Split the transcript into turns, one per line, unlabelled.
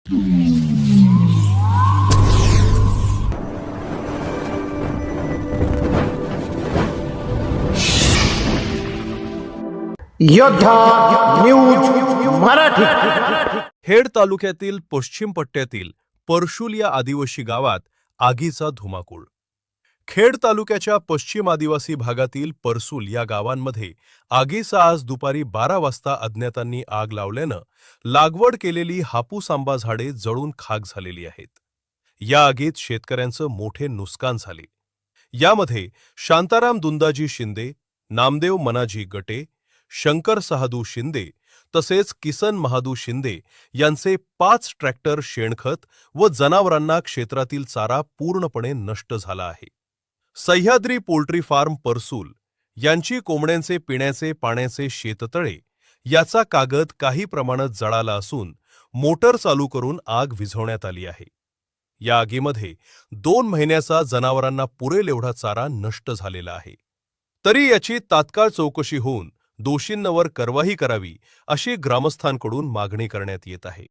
योद्धा न्यूज मराठी।
खेड तालुक्यातील पश्चिम पट्ट्यातील परशुल या आदिवासी गावात आगीचा धुमाकूळ। खेड तालुक्याच्या पश्चिम आदिवासी भागातील परसुल या गावांमध्ये आगीचा आज दुपारी 12 वाजता अज्ञातांनी आग लावल्यानं लागवड केलेली हापूस आंबा झाडे जळून खाक झालेली आहेत। या आगीत शेतकऱ्यांचं मोठे नुकसान झाले। यामध्ये शांताराम दुंदाजी शिंदे, नामदेव मनाजी गटे, शंकर सहादू शिंदे तसेच किसन महादू शिंदे यांचे 5 ट्रॅक्टर शेणखत व जनावरांना क्षेत्रातील चारा पूर्णपणे नष्ट झाला आहे। सह्याद्री पोल्ट्री फार्म परसुल यांची कोंबड्यांचे पिण्याचे पाण्याचे शेततळे याचा कागद काही प्रमाणात जळाला असून मोटर चालू करून आग विझवण्यात आली आहे। या आगीमध्ये 2 महिन्याचा जनावरांना पुरेल एवढा चारा नष्ट झालेला आहे। तरी याची तात्काळ चौकशी होऊन दोषींवर कारवाई करावी अशी ग्रामस्थांकडून मागणी करण्यात येत आहे।